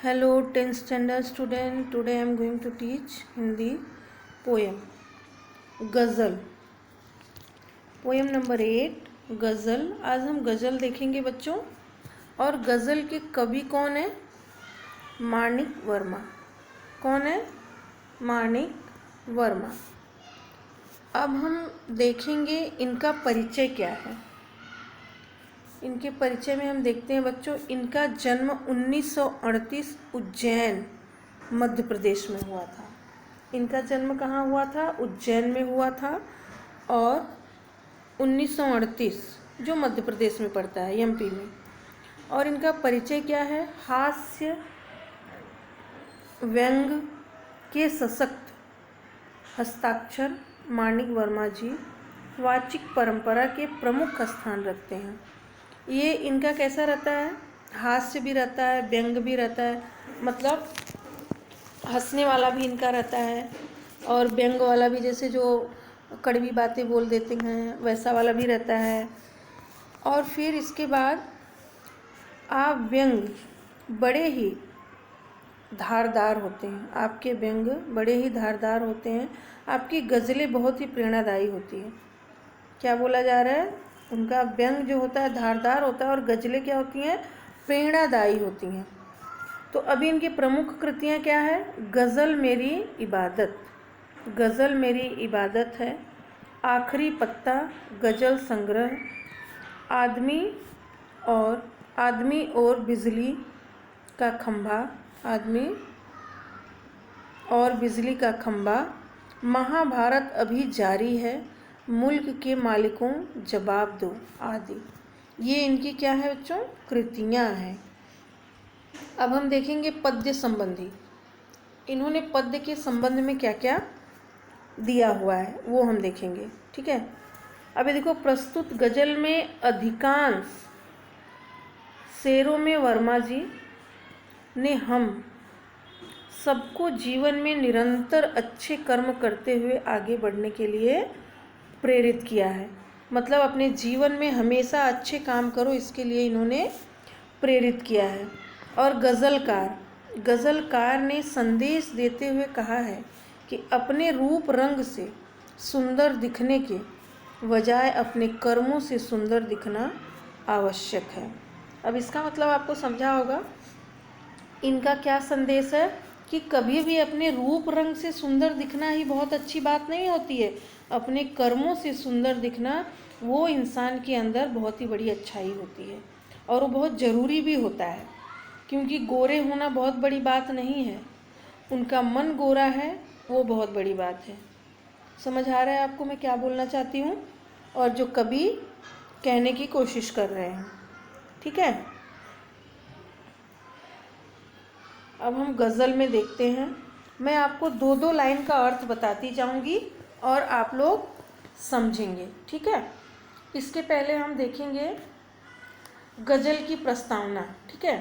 Hello 10th standard student. Today I am going to teach Hindi poem ghazal. Poem number 8 गज़ल। आज हम गज़ल देखेंगे बच्चों। और गज़ल के कवि कौन है? माणिक वर्मा। कौन है? माणिक वर्मा। अब हम देखेंगे इनका परिचय क्या है। इनके परिचय में हम देखते हैं बच्चों, इनका जन्म 1938 उज्जैन मध्य प्रदेश में हुआ था। इनका जन्म कहाँ हुआ था? उज्जैन में हुआ था। और 1938 जो मध्य प्रदेश में पड़ता है, एमपी में। और इनका परिचय क्या है? हास्य व्यंग के सशक्त हस्ताक्षर माणिक वर्मा जी वाचिक परंपरा के प्रमुख स्थान रखते हैं। ये इनका कैसा रहता है? हास्य भी रहता है, व्यंग भी रहता है, मतलब हंसने वाला भी इनका रहता है, और व्यंग वाला भी, जैसे जो कड़वी बातें बोल देते हैं वैसा वाला भी रहता है। और फिर इसके बाद आप व्यंग बड़े ही धारदार होते हैं। आपके व्यंग बड़े ही धारदार होते हैं। आपकी गज़लें बहुत ही प्रेरणादायी होती हैं। क्या बोला जा रहा है? उनका व्यंग जो होता है धारदार होता है, और गज़लें क्या होती हैं? प्रेरणादायी होती हैं। तो अभी इनकी प्रमुख कृतियाँ क्या है? गज़ल मेरी इबादत, गज़ल मेरी इबादत है, आखिरी पत्ता, गज़ल संग्रह, आदमी और बिजली का खंभा, आदमी और बिजली का खंभा, महाभारत अभी जारी है, मुल्क के मालिकों जवाब दो आदि। ये इनकी क्या है बच्चों? कृतियाँ हैं। अब हम देखेंगे पद्य संबंधी। इन्होंने पद्य के संबंध में क्या क्या दिया हुआ है वो हम देखेंगे, ठीक है। अभी देखो, प्रस्तुत गज़ल में अधिकांश शेरों में वर्मा जी ने हम सबको जीवन में निरंतर अच्छे कर्म करते हुए आगे बढ़ने के लिए प्रेरित किया है। मतलब अपने जीवन में हमेशा अच्छे काम करो, इसके लिए इन्होंने प्रेरित किया है। और गज़लकार ने संदेश देते हुए कहा है कि अपने रूप रंग से सुंदर दिखने के बजाय अपने कर्मों से सुंदर दिखना आवश्यक है। अब इसका मतलब आपको समझा होगा। इनका क्या संदेश है कि कभी भी अपने रूप रंग से सुंदर दिखना ही बहुत अच्छी बात नहीं होती है। अपने कर्मों से सुंदर दिखना वो इंसान के अंदर बहुत ही बड़ी अच्छाई होती है, और वो बहुत ज़रूरी भी होता है। क्योंकि गोरे होना बहुत बड़ी बात नहीं है, उनका मन गोरा है वो बहुत बड़ी बात है। समझ आ रहा है आपको मैं क्या बोलना चाहती हूँ, और जो कभी कहने की कोशिश कर रहे हैं, ठीक है। अब हम गज़ल में देखते हैं। मैं आपको दो दो लाइन का अर्थ बताती जाऊंगी और आप लोग समझेंगे, ठीक है। इसके पहले हम देखेंगे गज़ल की प्रस्तावना, ठीक है।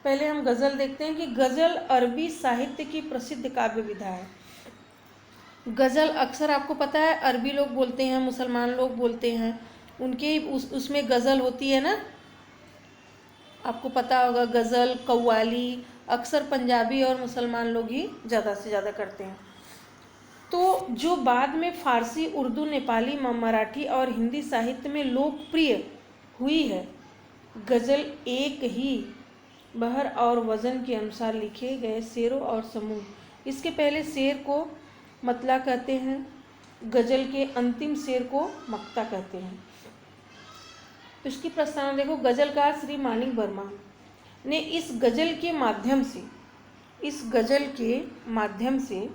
पहले हम गज़ल देखते हैं कि गज़ल अरबी साहित्य की प्रसिद्ध काव्य विधा है। गज़ल अक्सर आपको पता है अरबी लोग बोलते हैं, मुसलमान लोग बोलते हैं, उनके उसमें गज़ल होती है ना, आपको पता होगा। गज़ल कव्वाली अक्सर पंजाबी और मुसलमान लोग ही ज़्यादा से ज़्यादा करते हैं। तो जो बाद में फ़ारसी, उर्दू, नेपाली, मराठी और हिंदी साहित्य में लोकप्रिय हुई है, गज़ल एक ही बहर और वज़न के अनुसार लिखे गए शेरों और समूह। इसके पहले शेर को मतला कहते हैं, गज़ल के अंतिम शेर को मक्ता कहते हैं। इसकी प्रस्तावना देखो। गज़लकार श्री माणिक वर्मा ने इस गज़ल के माध्यम से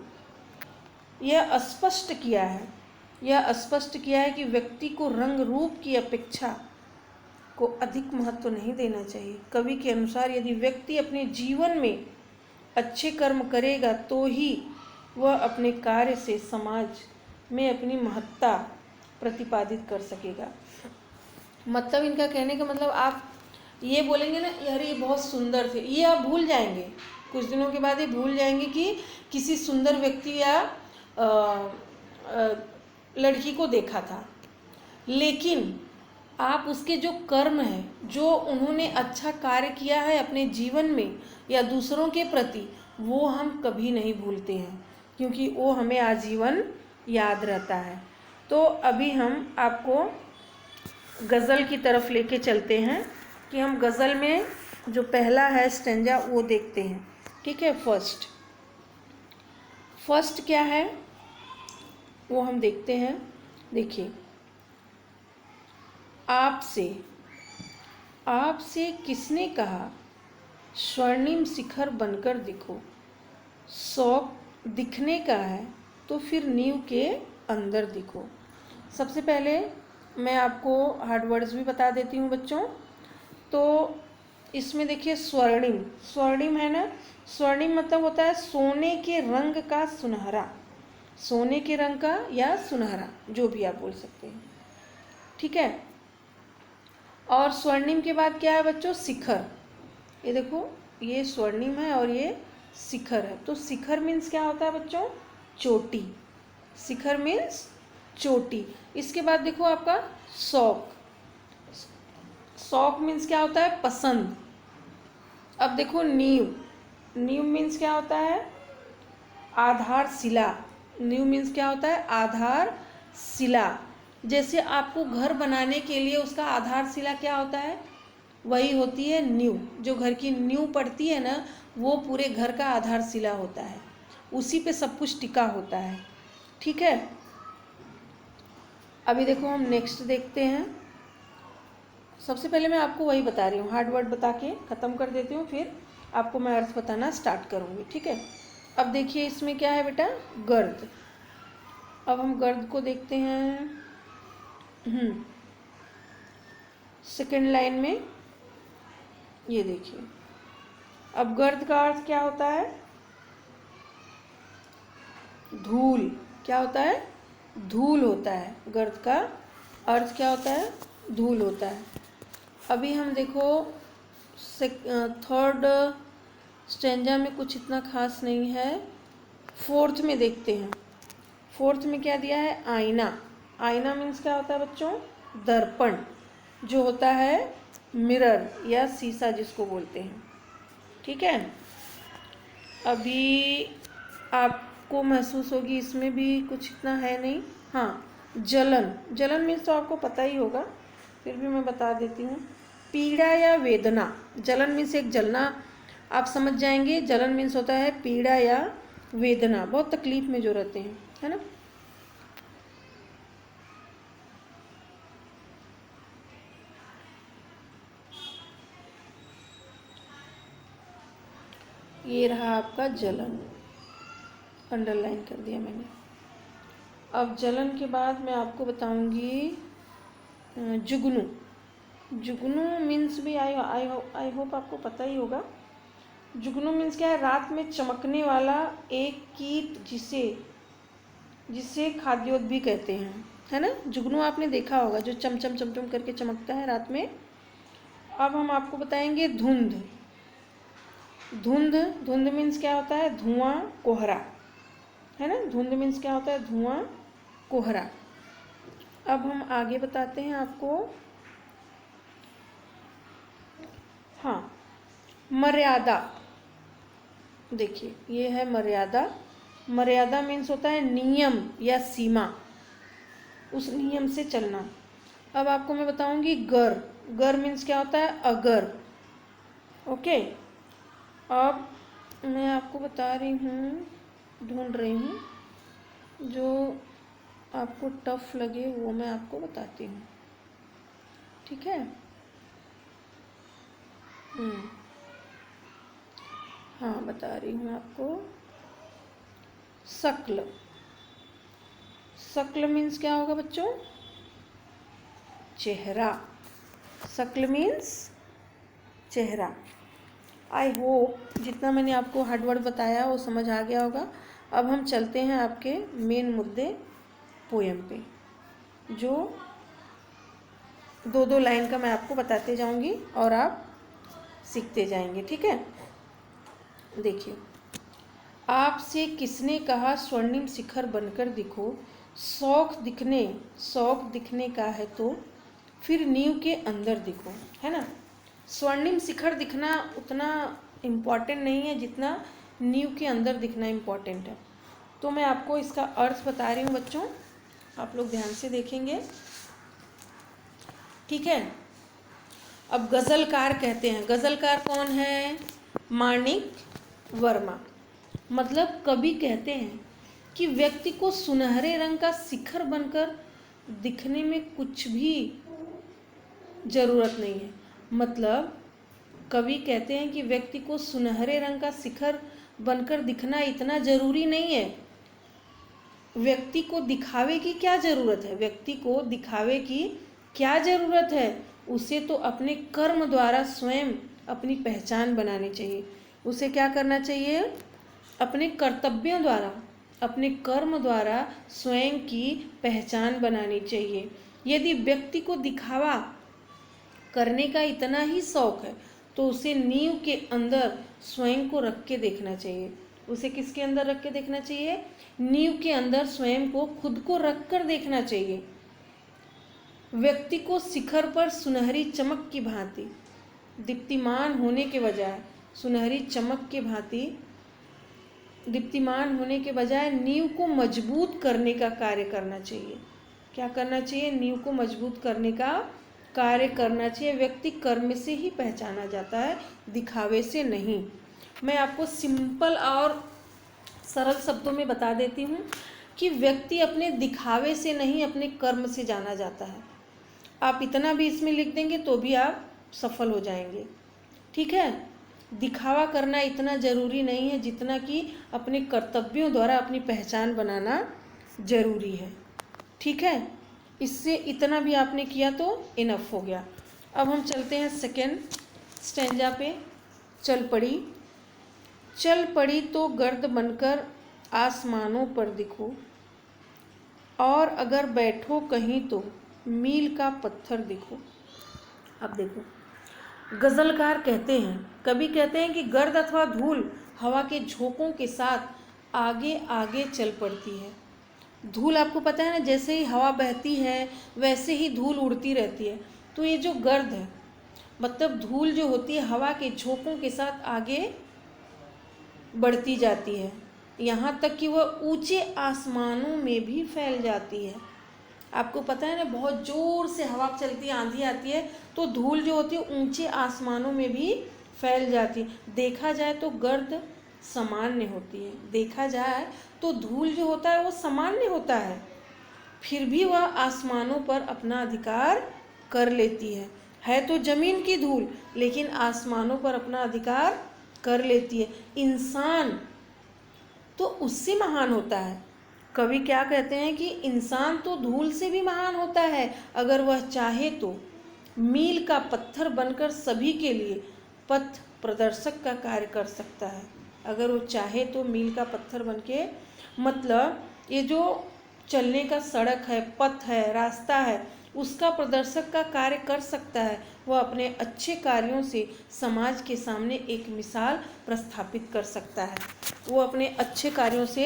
यह स्पष्ट किया है कि व्यक्ति को रंग रूप की अपेक्षा को अधिक महत्व नहीं देना चाहिए। कवि के अनुसार यदि व्यक्ति अपने जीवन में अच्छे कर्म करेगा तो ही वह अपने कार्य से समाज में अपनी महत्ता प्रतिपादित कर सकेगा। मतलब इनका कहने का मतलब, आप ये बोलेंगे ना यार ये बहुत सुंदर थे, ये आप भूल जाएंगे। कुछ दिनों के बाद ये भूल जाएंगे कि किसी सुंदर व्यक्ति या लड़की को देखा था। लेकिन आप उसके जो कर्म हैं, जो उन्होंने अच्छा कार्य किया है अपने जीवन में या दूसरों के प्रति, वो हम कभी नहीं भूलते हैं, क्योंकि वो हमें आजीवन याद रहता है। तो अभी हम आपको गज़ल की तरफ लेके चलते हैं कि हम गज़ल में जो पहला है स्टेंजा वो देखते हैं। ठीक है, फर्स्ट क्या है वो हम देखते हैं। देखिए, आपसे किसने कहा स्वर्णिम शिखर बनकर दिखो, शौक दिखने का है तो फिर नींव के अंदर दिखो। सबसे पहले मैं आपको हार्ड वर्ड्स भी बता देती हूँ बच्चों। तो इसमें देखिए, स्वर्णिम है ना, स्वर्णिम मतलब होता है सोने के रंग का सुनहरा, सोने के रंग का या सुनहरा, जो भी आप बोल सकते हैं। ठीक है, और स्वर्णिम के बाद क्या है बच्चों, शिखर। ये देखो, ये स्वर्णिम है और ये शिखर है। तो शिखर मीन्स क्या होता है बच्चों, चोटी। शिखर मीन्स चोटी। इसके बाद देखो आपका शौक, शौक मीन्स क्या होता है, पसंद। अब देखो नींव, नींव मीन्स क्या होता है, आधारशिला। नींव मीन्स क्या होता है, आधारशिला। जैसे आपको घर बनाने के लिए उसका आधारशिला क्या होता है, वही होती है नींव। जो घर की नींव पड़ती है ना, वो पूरे घर का आधारशिला होता है, उसी पे सब कुछ टिका होता है। ठीक है, अभी देखो हम नेक्स्ट देखते हैं। सबसे पहले मैं आपको वही बता रही हूँ, हार्ड वर्ड बता के ख़त्म कर देती हूँ, फिर आपको मैं अर्थ बताना स्टार्ट करूँगी। ठीक है, अब देखिए इसमें क्या है बेटा, गर्द। अब हम गर्द को देखते हैं। सेकेंड लाइन में ये देखिए, अब गर्द का अर्थ क्या होता है, धूल। क्या होता है, धूल होता है। गर्द का अर्थ क्या होता है, धूल होता है। अभी हम देखो थर्ड स्टेंजा में कुछ इतना खास नहीं है, फोर्थ में देखते हैं। फोर्थ में क्या दिया है, आईना। आईना मीन्स क्या होता है बच्चों, दर्पण, जो होता है मिरर या शीशा जिसको बोलते हैं। ठीक है, अभी आपको महसूस होगी इसमें भी कुछ इतना है नहीं। हाँ, जलन। जलन मीन्स तो आपको पता ही होगा, फिर भी मैं बता देती हूँ। पीड़ा या वेदना। जलन मीन्स एक जलना, आप समझ जाएंगे। जलन मीन्स होता है पीड़ा या वेदना, बहुत तकलीफ में जो रहते हैं, है ना। ये रहा आपका जलन, अंडरलाइन कर दिया मैंने। अब जलन के बाद मैं आपको बताऊंगी जुगनू। जुगनू मीन्स भी आई होप आपको पता ही होगा। जुगनू मीन्स क्या है, रात में चमकने वाला एक कीट, जिसे खाद्योत भी कहते हैं, है ना। जुगनू आपने देखा होगा, जो चमचम चमचम करके चमकता है रात में। अब हम आपको बताएंगे धुंध। धुंध मीन्स क्या होता है, धुआं, कोहरा, है ना। धुंध मीन्स क्या होता है, धुआं, कोहरा। अब हम आगे बताते हैं आपको। हाँ, मर्यादा। देखिए, ये है मर्यादा। मर्यादा मीन्स होता है नियम या सीमा, उस नियम से चलना। अब आपको मैं बताऊंगी गर मीन्स क्या होता है, अगर। ओके, अब मैं आपको बता रही हूँ, ढूंढ रही हूँ, जो आपको टफ लगे वो मैं आपको बताती हूँ। ठीक है, हाँ बता रही हूँ आपको। शक्ल। शक्ल मीन्स क्या होगा बच्चों, चेहरा। शक्ल मीन्स चेहरा। आई होप जितना मैंने आपको हार्ड वर्ड बताया वो समझ आ गया होगा। अब हम चलते हैं आपके मेन मुद्दे पोएम पे, जो दो लाइन का मैं आपको बताते जाऊंगी और आप सीखते जाएंगे। ठीक है, देखिए, आपसे किसने कहा स्वर्णिम शिखर बनकर दिखो, शौक दिखने का है तो फिर नींव के अंदर दिखो, है ना। स्वर्णिम शिखर दिखना उतना इम्पॉर्टेंट नहीं है जितना नींव के अंदर दिखना इम्पॉर्टेंट है। तो मैं आपको इसका अर्थ बता रही हूँ बच्चों, आप लोग ध्यान से देखेंगे, ठीक है। अब गज़लकार कहते हैं, गज़लकार कौन है? माणिक वर्मा। मतलब कवि कहते हैं कि व्यक्ति को सुनहरे रंग का शिखर बनकर दिखने में कुछ भी ज़रूरत नहीं है। मतलब कवि कहते हैं कि व्यक्ति को सुनहरे रंग का शिखर बनकर दिखना इतना ज़रूरी नहीं है। व्यक्ति को दिखावे की क्या ज़रूरत है? व्यक्ति को दिखावे की क्या ज़रूरत है? उसे तो अपने कर्म द्वारा स्वयं अपनी पहचान बनानी चाहिए। उसे क्या करना चाहिए? अपने कर्तव्यों द्वारा, अपने कर्म द्वारा स्वयं की पहचान बनानी चाहिए। यदि व्यक्ति को दिखावा करने का इतना ही शौक है तो उसे नींव के अंदर स्वयं को रख के देखना चाहिए। उसे किसके अंदर रख के देखना चाहिए? नींव के अंदर स्वयं को, खुद को रख कर देखना चाहिए। व्यक्ति को शिखर पर सुनहरी चमक की भांति दीप्तिमान होने के बजाय, सुनहरी चमक के भांति दीप्तिमान होने के बजाय नींव को मजबूत करने का कार्य करना चाहिए। क्या करना चाहिए? नींव को मजबूत करने का कार्य करना चाहिए। व्यक्ति कर्म से ही पहचाना जाता है, दिखावे से नहीं। मैं आपको सिंपल और सरल शब्दों में बता देती हूँ कि व्यक्ति अपने दिखावे से नहीं, अपने कर्म से जाना जाता है। आप इतना भी इसमें लिख देंगे तो भी आप सफल हो जाएंगे, ठीक है। दिखावा करना इतना ज़रूरी नहीं है जितना कि अपने कर्तव्यों द्वारा अपनी पहचान बनाना ज़रूरी है, ठीक है। इससे इतना भी आपने किया तो इनफ हो गया। अब हम चलते हैं सेकेंड स्टेंजा पे। चल पड़ी, चल पड़ी तो गर्द बनकर आसमानों पर दिखो, और अगर बैठो कहीं तो मील का पत्थर दिखो। अब देखो, गज़लकार कहते हैं, कवि कहते हैं कि गर्द अथवा धूल हवा के झोंकों के साथ आगे आगे चल पड़ती है। धूल आपको पता है ना, जैसे ही हवा बहती है वैसे ही धूल उड़ती रहती है। तो ये जो गर्द है, मतलब धूल जो होती है हवा के झोंकों के साथ आगे बढ़ती जाती है, यहाँ तक कि वह ऊंचे आसमानों में भी फैल जाती है। आपको पता है ना, बहुत ज़ोर से हवा चलती है, आंधी आती है तो धूल जो होती है ऊंचे आसमानों में भी फैल जाती है। देखा जाए तो गर्द सामान्य होती है, देखा जाए तो धूल जो होता है वो सामान्य होता है, फिर भी वह आसमानों पर अपना अधिकार कर लेती है तो ज़मीन की धूल, लेकिन आसमानों पर अपना अधिकार कर लेती है। इंसान तो उससे महान होता है। कवि क्या कहते हैं कि इंसान तो धूल से भी महान होता है, अगर वह चाहे तो मील का पत्थर बनकर सभी के लिए पथ प्रदर्शक का कार्य कर सकता है। अगर वो चाहे तो मील का पत्थर बनके, मतलब ये जो चलने का सड़क है, पथ है, रास्ता है, उसका प्रदर्शक का कार्य कर सकता है। वह अपने अच्छे कार्यों से समाज के सामने एक मिसाल प्रस्थापित कर सकता है। वो अपने अच्छे कार्यों से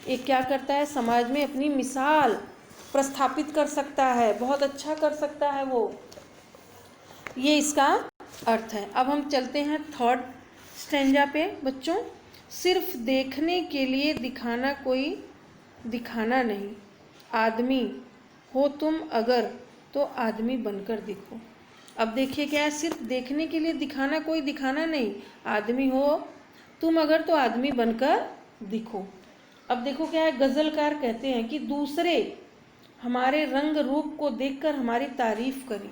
एक क्या करता है, समाज में अपनी मिसाल प्रस्थापित कर सकता है, बहुत अच्छा कर सकता है वो। ये इसका अर्थ है। अब हम चलते हैं थर्ड स्टेंजा पे बच्चों। सिर्फ देखने के लिए दिखाना कोई दिखाना नहीं, आदमी हो तुम अगर तो आदमी बनकर दिखो। अब देखिए क्या है, सिर्फ देखने के लिए दिखाना कोई दिखाना नहीं, आदमी हो तुम अगर तो आदमी बनकर दिखो। अब देखो क्या है, गज़लकार कहते हैं कि दूसरे हमारे रंग रूप को देखकर हमारी तारीफ करें।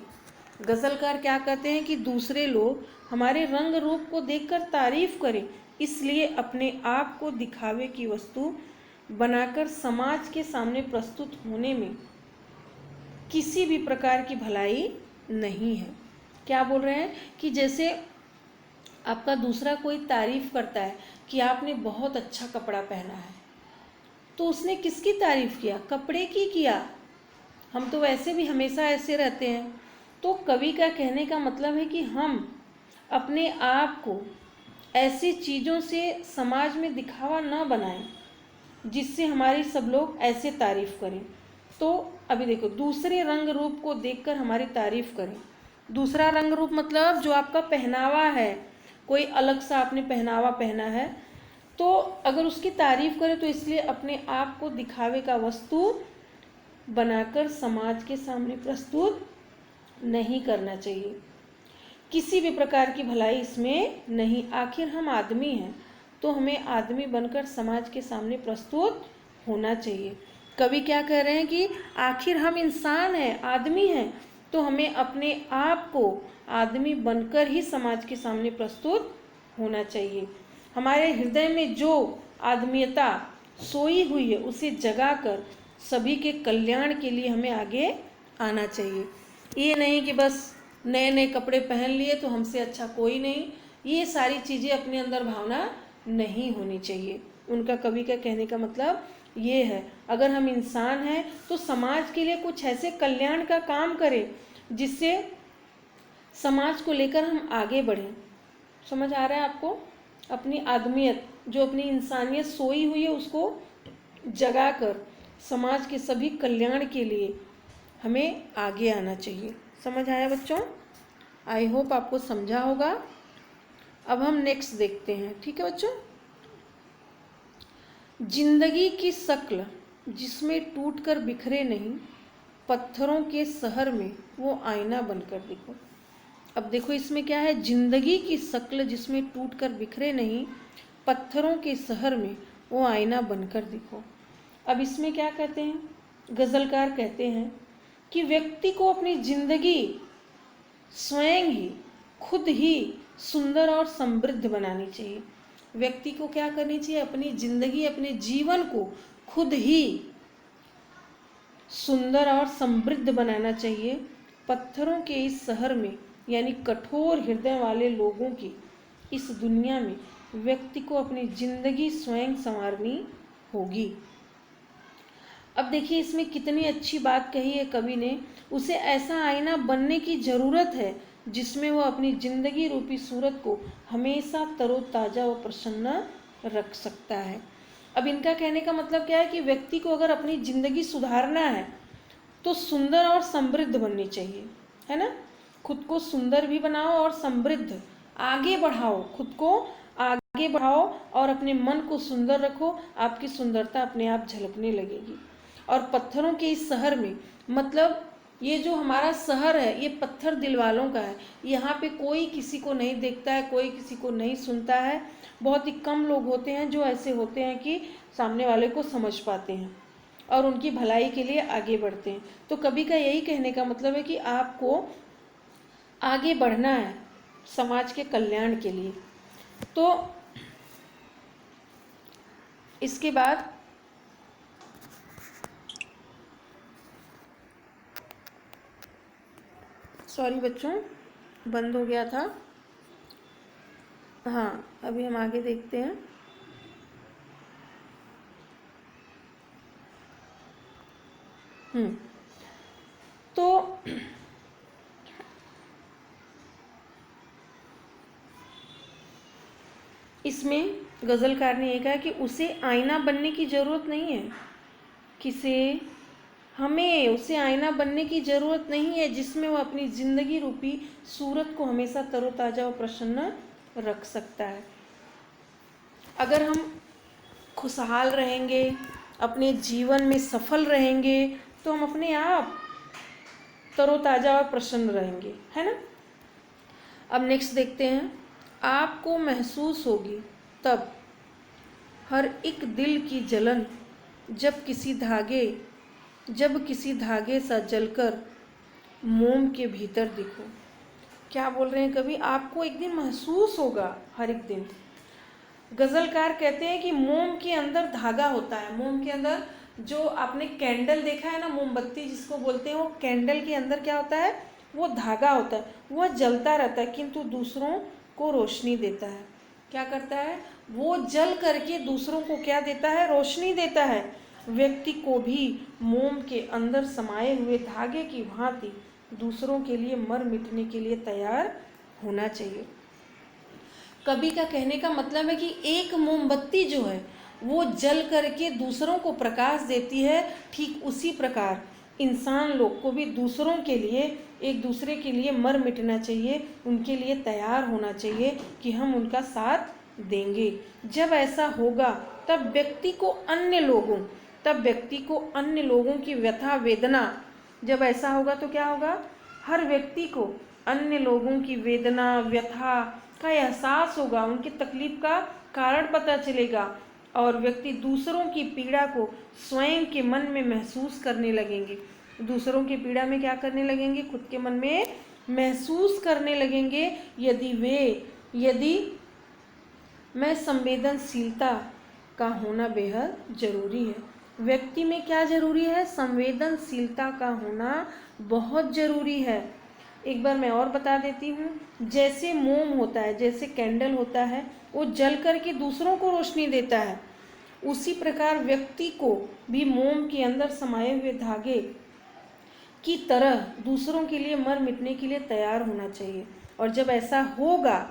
गज़लकार क्या कहते हैं कि दूसरे लोग हमारे रंग रूप को देखकर तारीफ करें, इसलिए अपने आप को दिखावे की वस्तु बनाकर समाज के सामने प्रस्तुत होने में किसी भी प्रकार की भलाई नहीं है। क्या बोल रहे हैं कि जैसे आपका दूसरा कोई तारीफ करता है कि आपने बहुत अच्छा कपड़ा पहना है, तो उसने किसकी तारीफ किया? कपड़े की किया। हम तो वैसे भी हमेशा ऐसे रहते हैं। तो कवि का कहने का मतलब है कि हम अपने आप को ऐसी चीज़ों से समाज में दिखावा न बनाएं जिससे हमारी सब लोग ऐसे तारीफ करें। तो अभी देखो, दूसरे रंग रूप को देखकर हमारी तारीफ करें। दूसरा रंग रूप मतलब जो आपका पहनावा है, कोई अलग सा आपने पहनावा पहना है, तो अगर उसकी तारीफ करें तो इसलिए अपने आप को दिखावे का वस्तु बनाकर समाज के सामने प्रस्तुत नहीं करना चाहिए। किसी भी प्रकार की भलाई इसमें नहीं। आखिर हम आदमी हैं, तो हमें आदमी बनकर समाज के सामने प्रस्तुत होना चाहिए। कवि क्या कह रहे हैं कि आखिर हम इंसान हैं, आदमी हैं, तो हमें अपने आप को आदमी बनकर ही समाज के सामने प्रस्तुत होना चाहिए। हमारे हृदय में जो आदमीयता सोई हुई है उसे जगाकर सभी के कल्याण के लिए हमें आगे आना चाहिए। ये नहीं कि बस नए नए कपड़े पहन लिए तो हमसे अच्छा कोई नहीं, ये सारी चीज़ें अपने अंदर भावना नहीं होनी चाहिए। उनका, कवि का कहने का मतलब ये है, अगर हम इंसान हैं तो समाज के लिए कुछ ऐसे कल्याण का काम करें जिससे समाज को लेकर हम आगे बढ़ें। समझ आ रहा है आपको? अपनी आदमियत, जो अपनी इंसानियत सोई हुई है, उसको जगाकर समाज के सभी कल्याण के लिए हमें आगे आना चाहिए। समझ आया बच्चों? आई होप आपको समझा होगा। अब हम नेक्स्ट देखते हैं, ठीक है बच्चों। जिंदगी की शक्ल जिसमें टूटकर बिखरे नहीं, पत्थरों के शहर में वो आईना बनकर दिखो। अब देखो इसमें क्या है, जिंदगी की शक्ल जिसमें टूटकर बिखरे नहीं, पत्थरों के शहर में वो आईना बनकर दिखो। अब इसमें क्या कहते हैं, गज़लकार कहते हैं कि व्यक्ति को अपनी जिंदगी स्वयं ही, खुद ही सुंदर और समृद्ध बनानी चाहिए। व्यक्ति को क्या करनी चाहिए, अपनी जिंदगी, अपने जीवन को खुद ही सुंदर और समृद्ध बनाना चाहिए। पत्थरों के इस शहर में, यानी कठोर हृदय वाले लोगों की इस दुनिया में, व्यक्ति को अपनी जिंदगी स्वयं संवारनी होगी। अब देखिए इसमें कितनी अच्छी बात कही है कवि ने। उसे ऐसा आईना बनने की ज़रूरत है जिसमें वह अपनी जिंदगी रूपी सूरत को हमेशा तरोताज़ा व प्रसन्न रख सकता है। अब इनका कहने का मतलब क्या है कि व्यक्ति को अगर अपनी ज़िंदगी सुधारना है तो सुंदर और समृद्ध बननी चाहिए, है ना। खुद को सुंदर भी बनाओ और समृद्ध, आगे बढ़ाओ, खुद को आगे बढ़ाओ और अपने मन को सुंदर रखो, आपकी सुंदरता अपने आप झलकने लगेगी। और पत्थरों के इस शहर में, मतलब ये जो हमारा शहर है ये पत्थर दिल वालों का है। यहाँ पे कोई किसी को नहीं देखता है, कोई किसी को नहीं सुनता है। बहुत ही कम लोग होते हैं जो ऐसे होते हैं कि सामने वाले को समझ पाते हैं और उनकी भलाई के लिए आगे बढ़ते हैं। तो कवि का यही कहने का मतलब है कि आपको आगे बढ़ना है समाज के कल्याण के लिए। तो इसके बाद सॉरी बच्चों, बंद हो गया था। हाँ, अभी हम आगे देखते हैं। तो इसमें गज़लकार ने ये कहा कि उसे आईना बनने की ज़रूरत नहीं है। हमें उसे आईना बनने की ज़रूरत नहीं है जिसमें वो अपनी ज़िंदगी रूपी सूरत को हमेशा तरोताज़ा और प्रसन्न रख सकता है। अगर हम खुशहाल रहेंगे, अपने जीवन में सफल रहेंगे, तो हम अपने आप तरोताज़ा और प्रसन्न रहेंगे, है ना। अब नेक्स्ट देखते हैं। आपको महसूस होगी तब हर एक दिल की जलन, जब किसी धागे सा जलकर मोम के भीतर दिखो। क्या बोल रहे हैं कवि, आपको एक दिन महसूस होगा, हर एक दिन। गज़लकार कहते हैं कि मोम के अंदर धागा होता है। मोम के अंदर, जो आपने कैंडल देखा है ना, मोमबत्ती जिसको बोलते हैं, वो कैंडल के अंदर क्या होता है, वो धागा होता है। वह जलता रहता है किंतु दूसरों को रोशनी देता है। क्या करता है, वो जल करके दूसरों को क्या देता है, रोशनी देता है। व्यक्ति को भी मोम के अंदर समाये हुए धागे की भांति दूसरों के लिए मर मिटने के लिए तैयार होना चाहिए। कवि का कहने का मतलब है कि एक मोमबत्ती जो है वो जल करके दूसरों को प्रकाश देती है, ठीक उसी प्रकार इंसान लोग को भी दूसरों के लिए, एक दूसरे के लिए मर मिटना चाहिए, उनके लिए तैयार होना चाहिए कि हम उनका साथ देंगे। जब ऐसा होगा तब व्यक्ति को अन्य लोगों की व्यथा वेदना, जब ऐसा होगा तो क्या होगा, हर व्यक्ति को अन्य लोगों की वेदना व्यथा का एहसास होगा, उनकी तकलीफ का कारण पता चलेगा और व्यक्ति दूसरों की पीड़ा को स्वयं के मन में महसूस करने लगेंगे। दूसरों की पीड़ा में क्या करने लगेंगे, खुद के मन में महसूस करने लगेंगे। यदि मैं संवेदनशीलता का होना बेहद जरूरी है। व्यक्ति में क्या जरूरी है, संवेदनशीलता का होना बहुत जरूरी है। एक बार मैं और बता देती हूँ, जैसे मोम होता है, जैसे कैंडल होता है, वो जल करके दूसरों को रोशनी देता है, उसी प्रकार व्यक्ति को भी मोम के अंदर समाये हुए धागे की तरह दूसरों के लिए मर मिटने के लिए तैयार होना चाहिए। और जब ऐसा होगा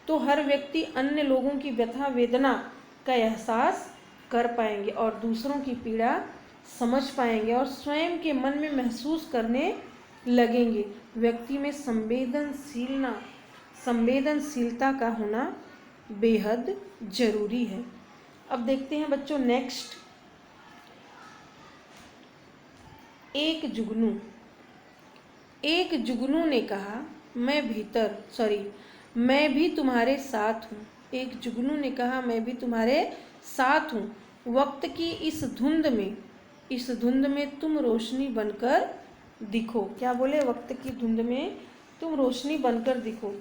तो हर व्यक्ति अन्य लोगों की व्यथा वेदना का एहसास कर पाएंगे और दूसरों की पीड़ा समझ पाएंगे और स्वयं के मन में महसूस करने लगेंगे। व्यक्ति में संवेदनशीलता का होना बेहद जरूरी है। अब देखते हैं बच्चों नेक्स्ट, एक जुगनू ने कहा मैं भी तुम्हारे साथ हूँ। एक जुगनू ने कहा मैं भी तुम्हारे साथ हूँ। वक्त की इस धुंध में तुम रोशनी बनकर दिखो। क्या बोले, वक्त की धुंध में तुम रोशनी बनकर दिखो।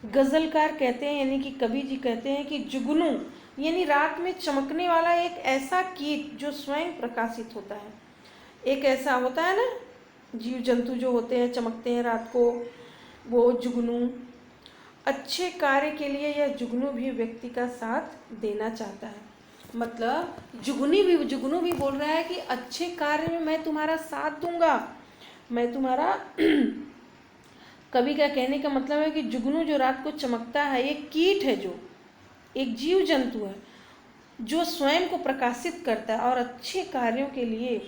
गजलकार कहते हैं, यानी कि कवि जी कहते हैं कि जुगनू यानी रात में चमकने वाला एक ऐसा कीट जो स्वयं प्रकाशित होता है। एक ऐसा होता है ना, जीव जंतु जो होते हैं चमकते हैं रात को, वो जुगनू। अच्छे कार्य के लिए यह जुगनू भी व्यक्ति का साथ देना चाहता है। मतलब जुगनू भी बोल रहा है कि अच्छे कार्य में मैं तुम्हारा साथ दूंगा, मैं तुम्हारा कवि का कहने का मतलब है कि जुगनू जो रात को चमकता है, एक कीट है, जो एक जीव जंतु है जो स्वयं को प्रकाशित करता है और अच्छे कार्यों के लिए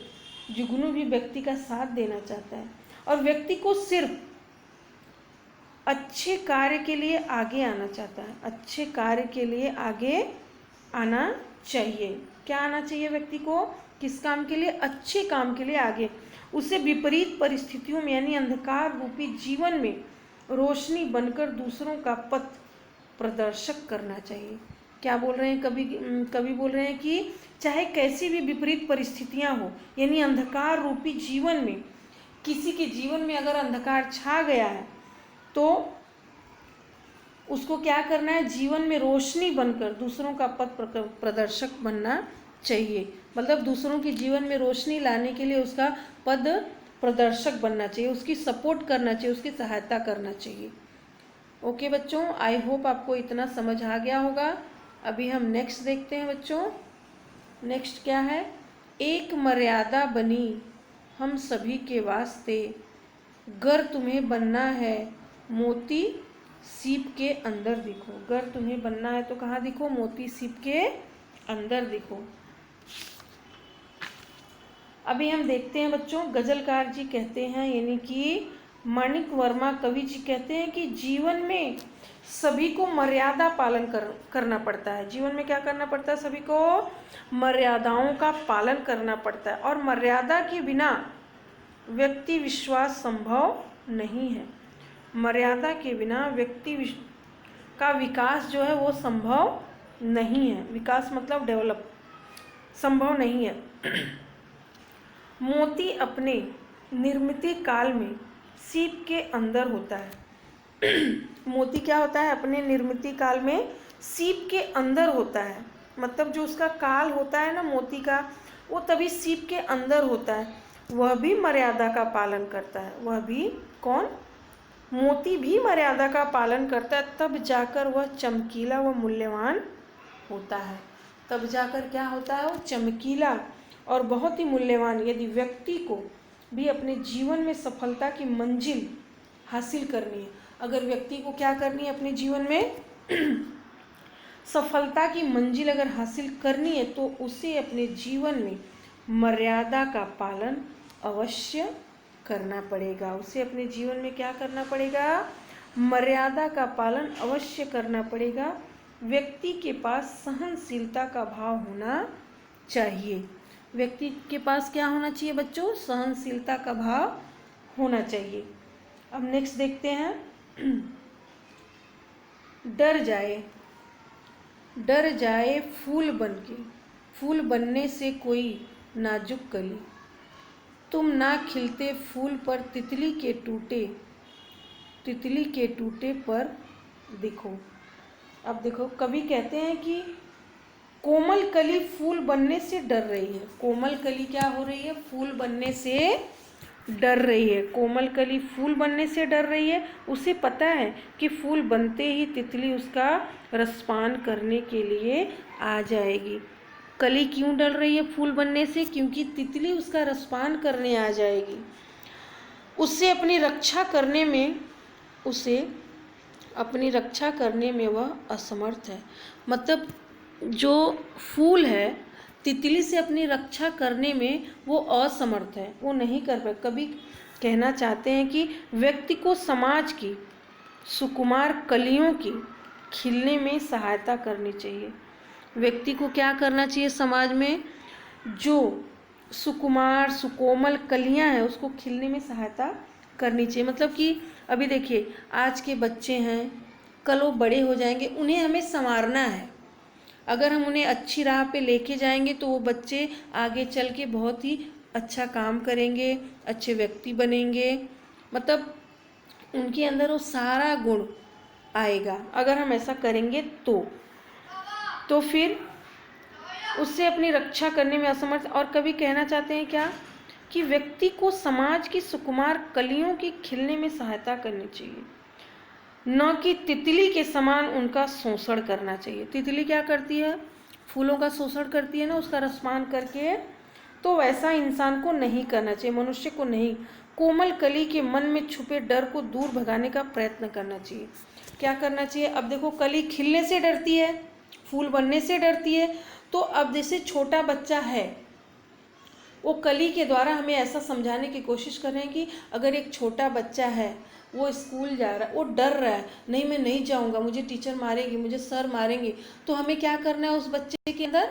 जुगनू भी व्यक्ति का साथ देना चाहता है और व्यक्ति को सिर्फ अच्छे कार्य के लिए आगे आना चाहता है। अच्छे कार्य के लिए आगे आना चाहिए। क्या आना चाहिए व्यक्ति को, किस काम के लिए, अच्छे काम के लिए आगे। उसे विपरीत परिस्थितियों में यानी अंधकार रूपी जीवन में रोशनी बनकर दूसरों का पथ प्रदर्शक करना चाहिए। क्या बोल रहे हैं, कवि बोल रहे हैं कि चाहे कैसी भी विपरीत परिस्थितियां हो, यानी अंधकार रूपी जीवन में, किसी के जीवन में अगर अंधकार छा गया है तो उसको क्या करना है, जीवन में रोशनी बनकर दूसरों का पथ प्रदर्शक बनना चाहिए। मतलब दूसरों के जीवन में रोशनी लाने के लिए उसका पद प्रदर्शक बनना चाहिए, उसकी सपोर्ट करना चाहिए, उसकी सहायता करना चाहिए। ओके बच्चों, आई होप आपको इतना समझ आ गया होगा। अभी हम नेक्स्ट देखते हैं बच्चों। नेक्स्ट क्या है, एक मर्यादा बनी हम सभी के वास्ते, गर तुम्हें बनना है मोती सीप के अंदर दिखो। गर तुम्हें बनना है तो कहाँ दिखो, मोती सीप के अंदर दिखो। अभी हम देखते हैं बच्चों, गजलकार जी कहते हैं, यानी कि माणिक वर्मा कवि जी कहते हैं कि जीवन में सभी को मर्यादा पालन करना पड़ता है। जीवन में क्या करना पड़ता है, सभी को मर्यादाओं का पालन करना पड़ता है और मर्यादा के बिना व्यक्ति विश्वास संभव नहीं है। मर्यादा के बिना व्यक्ति का विकास जो है वो संभव नहीं है। विकास मतलब डेवलप, संभव नहीं है। मोती अपने निर्मित काल में सीप के अंदर होता है। मोती क्या होता है, अपने निर्मित काल में सीप के अंदर होता है। मतलब जो उसका काल होता है ना मोती का, वो तभी सीप के अंदर होता है। वह भी मर्यादा का पालन करता है। वह भी कौन, मोती भी मर्यादा का पालन करता है, तब जाकर वह चमकीला व मूल्यवान होता है। तब जाकर क्या होता है, वो चमकीला और बहुत ही मूल्यवान। यदि व्यक्ति को भी अपने जीवन में सफलता की मंजिल हासिल करनी है, अगर व्यक्ति को क्या करनी है, अपने जीवन में सफलता की मंजिल अगर हासिल करनी है, तो उसे अपने जीवन में मर्यादा का पालन अवश्य करना पड़ेगा। उसे अपने जीवन में क्या करना पड़ेगा? मर्यादा का पालन अवश्य करना पड़ेगा। व्यक्ति के पास सहनशीलता का भाव होना चाहिए। व्यक्ति के पास क्या होना चाहिए बच्चों? सहनशीलता का भाव होना चाहिए। अब नेक्स्ट देखते हैं। डर जाए फूल बनके, फूल बनने से कोई नाजुक कली, तुम ना खिलते फूल पर तितली के टूटे पर देखो। अब देखो, कवि कहते हैं कि कोमल कली फूल बनने से डर रही है। कोमल कली क्या हो रही है? फूल बनने से डर रही है। कोमल कली फूल बनने से डर रही है। उसे पता है कि फूल बनते ही तितली उसका रसपान करने के लिए आ जाएगी। कली क्यों डर रही है फूल बनने से? क्योंकि तितली उसका रसपान करने आ जाएगी। उसे अपनी रक्षा करने में वह असमर्थ है। मतलब जो फूल है, तितली से अपनी रक्षा करने में वो असमर्थ है, वो नहीं कर पाए। कभी कहना चाहते हैं कि व्यक्ति को समाज की सुकुमार कलियों की खिलने में सहायता करनी चाहिए। व्यक्ति को क्या करना चाहिए? समाज में जो सुकुमार सुकोमल कलियां हैं उसको खिलने में सहायता करनी चाहिए। मतलब कि अभी देखिए, आज के बच्चे हैं, कल वो बड़े हो जाएंगे, उन्हें हमें संवारना है। अगर हम उन्हें अच्छी राह पे लेके जाएंगे तो वो बच्चे आगे चल के बहुत ही अच्छा काम करेंगे, अच्छे व्यक्ति बनेंगे। मतलब उनके अंदर वो सारा गुण आएगा। अगर हम ऐसा करेंगे तो फिर उससे अपनी रक्षा करने में असमर्थ। और कभी कहना चाहते हैं क्या? कि व्यक्ति को समाज की सुकुमार कलियों की खिलने में सहायता करनी चाहिए, न कि तितली के समान उनका शोषण करना चाहिए। तितली क्या करती है? फूलों का शोषण करती है ना, उसका रसपान करके। तो वैसा इंसान को नहीं करना चाहिए, मनुष्य को नहीं। कोमल कली के मन में छुपे डर को दूर भगाने का प्रयत्न करना चाहिए। क्या करना चाहिए? अब देखो, कली खिलने से डरती है, फूल बनने से डरती है। तो अब जैसे छोटा बच्चा है, वो कली के द्वारा हमें ऐसा समझाने की कोशिश कर रहे हैं कि अगर एक छोटा बच्चा है, वो स्कूल जा रहा है, वो डर रहा है, नहीं मैं नहीं जाऊंगा, मुझे टीचर मारेगी, मुझे सर मारेंगे, तो हमें क्या करना है? उस बच्चे के अंदर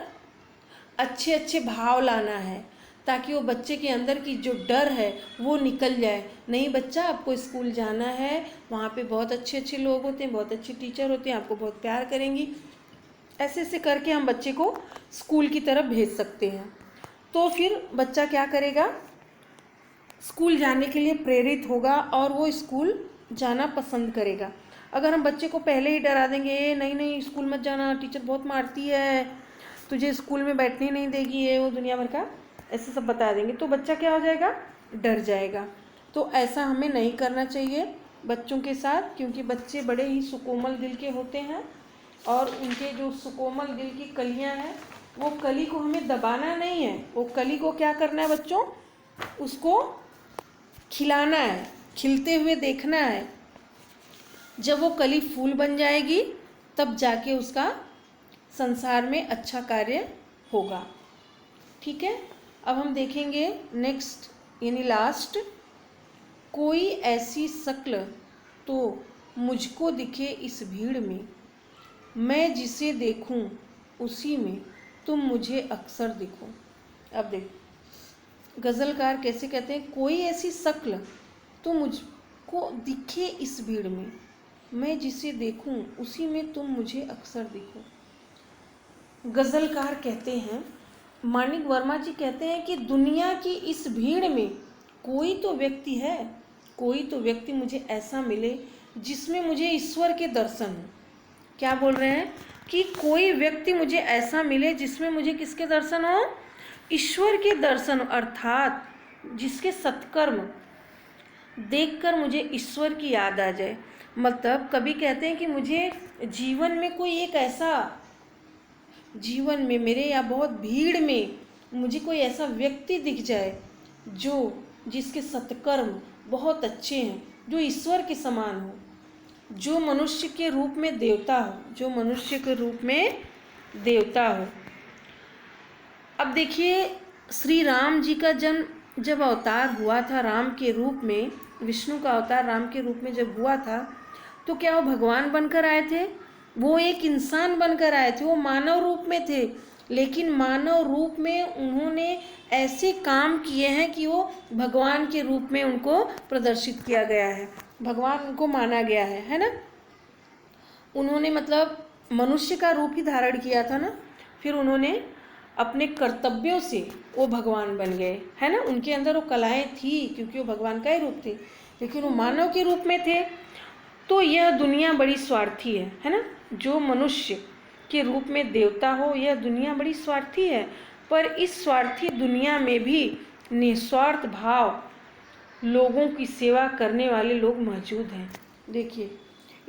अच्छे अच्छे भाव लाना है, ताकि वो बच्चे के अंदर की जो डर है वो निकल जाए। नहीं बच्चा, आपको स्कूल जाना है, वहाँ पे बहुत अच्छे अच्छे लोग होते हैं, बहुत अच्छे टीचर होते हैं, आपको बहुत प्यार करेंगी। ऐसे ऐसे करके हम बच्चे को स्कूल की तरफ भेज सकते हैं। तो फिर बच्चा क्या करेगा? स्कूल जाने के लिए प्रेरित होगा और वो स्कूल जाना पसंद करेगा। अगर हम बच्चे को पहले ही डरा देंगे, नहीं नहीं स्कूल मत जाना, टीचर बहुत मारती है, तुझे स्कूल में बैठने नहीं देगी, ये वो दुनिया भर का ऐसे सब बता देंगे, तो बच्चा क्या हो जाएगा? डर जाएगा। तो ऐसा हमें नहीं करना चाहिए बच्चों के साथ, क्योंकि बच्चे बड़े ही सुकोमल दिल के होते हैं और उनके जो सुकोमल दिल की कलियां हैं, वो कली को हमें दबाना नहीं है, वो कली को क्या करना है बच्चों? उसको खिलाना है, खिलते हुए देखना है। जब वो कली फूल बन जाएगी तब जाके उसका संसार में अच्छा कार्य होगा। ठीक है, अब हम देखेंगे नेक्स्ट यानी लास्ट। कोई ऐसी शक्ल तो मुझको दिखे इस भीड़ में, मैं जिसे देखूं उसी में तुम मुझे अक्सर दिखो। अब देख, गज़लकार कैसे कहते हैं? कोई ऐसी शक्ल तो मुझको दिखे इस भीड़ में, मैं जिसे देखूं उसी में तुम मुझे अक्सर दिखो। गज़लकार कहते हैं, मानिक वर्मा जी कहते हैं कि दुनिया की इस भीड़ में कोई तो व्यक्ति है, कोई तो व्यक्ति मुझे ऐसा मिले जिसमें मुझे ईश्वर के दर्शन हो। क्या बोल रहे हैं? कि कोई व्यक्ति मुझे ऐसा मिले जिसमें मुझे किसके दर्शन हो? ईश्वर के दर्शन, अर्थात जिसके सत्कर्म देखकर मुझे ईश्वर की याद आ जाए। मतलब कभी कहते हैं कि मुझे जीवन में कोई एक ऐसा, जीवन में मेरे या बहुत भीड़ में मुझे कोई ऐसा व्यक्ति दिख जाए जिसके सत्कर्म बहुत अच्छे हैं, जो ईश्वर के समान हो, जो मनुष्य के रूप में देवता हो, जो मनुष्य के रूप में देवता हो। अब देखिए, श्री राम जी का जन्म जब अवतार हुआ था राम के रूप में, विष्णु का अवतार राम के रूप में जब हुआ था, तो क्या वो भगवान बनकर आए थे? वो एक इंसान बनकर आए थे, वो मानव रूप में थे, लेकिन मानव रूप में उन्होंने ऐसे काम किए हैं कि वो भगवान के रूप में उनको प्रदर्शित किया गया है, भगवान उनको माना गया है ना। उन्होंने मतलब मनुष्य का रूप ही धारण किया था ना, फिर उन्होंने अपने कर्तव्यों से वो भगवान बन गए, है ना। उनके अंदर वो कलाएं थी क्योंकि वो भगवान का ही रूप थी, लेकिन वो मानव के रूप में थे। तो यह दुनिया बड़ी स्वार्थी है ना। जो मनुष्य के रूप में देवता हो, यह दुनिया बड़ी स्वार्थी है, पर इस स्वार्थी दुनिया में भी निस्वार्थ भाव लोगों की सेवा करने वाले लोग मौजूद हैं। देखिए,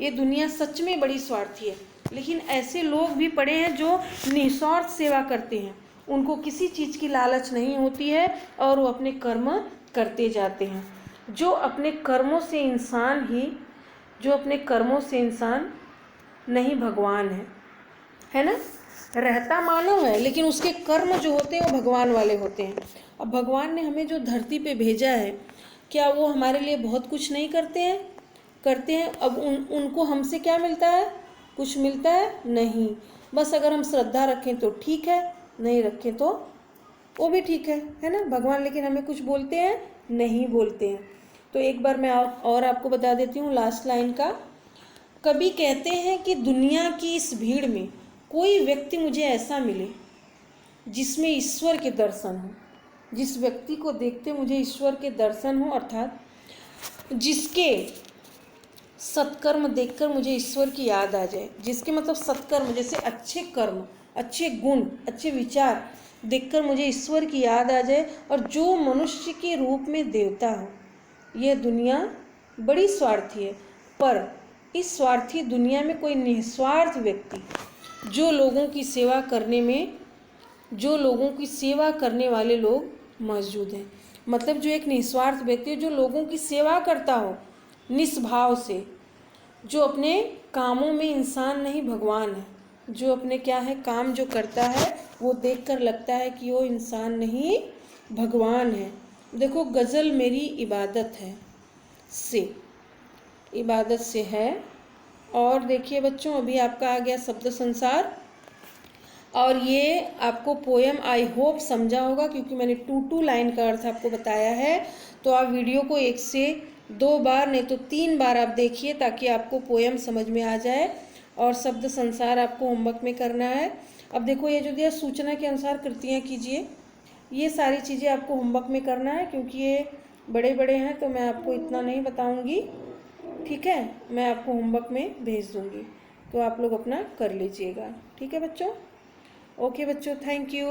ये दुनिया सच में बड़ी स्वार्थी है, लेकिन ऐसे लोग भी पड़े हैं जो निस्वार्थ सेवा करते हैं, उनको किसी चीज़ की लालच नहीं होती है और वो अपने कर्म करते जाते हैं। जो अपने कर्मों से इंसान नहीं भगवान है ना। रहता मानव है, लेकिन उसके कर्म जो होते हैं वो भगवान वाले होते हैं। अब भगवान ने हमें जो धरती पे भेजा है, क्या वो हमारे लिए बहुत कुछ नहीं करते हैं? करते हैं। अब उनको हमसे क्या मिलता है? कुछ मिलता है? नहीं। बस अगर हम श्रद्धा रखें तो ठीक है, नहीं रखें तो वो भी ठीक है ना। भगवान लेकिन हमें कुछ बोलते हैं? नहीं बोलते हैं। तो एक बार मैं और आपको बता देती हूँ लास्ट लाइन का। कभी कहते हैं कि दुनिया की इस भीड़ में कोई व्यक्ति मुझे ऐसा मिले जिसमें ईश्वर के दर्शन हो, जिस व्यक्ति को देखते मुझे ईश्वर के दर्शन हो, अर्थात जिसके सत्कर्म देखकर मुझे ईश्वर की याद आ जाए, जिसके मतलब सत्कर्म जैसे अच्छे कर्म, अच्छे गुण, अच्छे विचार देखकर मुझे ईश्वर की याद आ जाए, और जो मनुष्य के रूप में देवता हो। यह दुनिया बड़ी स्वार्थी है, पर इस स्वार्थी दुनिया में कोई निस्वार्थ व्यक्ति जो लोगों की सेवा करने वाले लोग मौजूद हैं। मतलब जो एक निस्वार्थ व्यक्ति है, जो लोगों की सेवा करता हो निस्भाव से, जो अपने कामों में इंसान नहीं भगवान है, जो अपने क्या है काम जो करता है वो देखकर लगता है कि वो इंसान नहीं भगवान है। देखो, गज़ल मेरी इबादत से है। और देखिए बच्चों, अभी आपका आ गया शब्द संसार, और ये आपको पोयम आई होप समझा होगा, क्योंकि मैंने 2 लाइन का अर्थ आपको बताया है। तो आप वीडियो को 1 से 2 बार नहीं तो 3 बार आप देखिए, ताकि आपको पोयम समझ में आ जाए। और शब्द संसार आपको होमवर्क में करना है। अब देखो, ये जो दिया सूचना के अनुसार कृतियाँ कीजिए, ये सारी चीज़ें आपको होमवर्क में करना है, क्योंकि ये बड़े बड़े हैं तो मैं आपको इतना नहीं बताऊँगी, ठीक है। मैं आपको होमवर्क में भेज दूँगी, तो आप लोग अपना कर लीजिएगा, ठीक है बच्चों। ओके बच्चों, थैंक यू।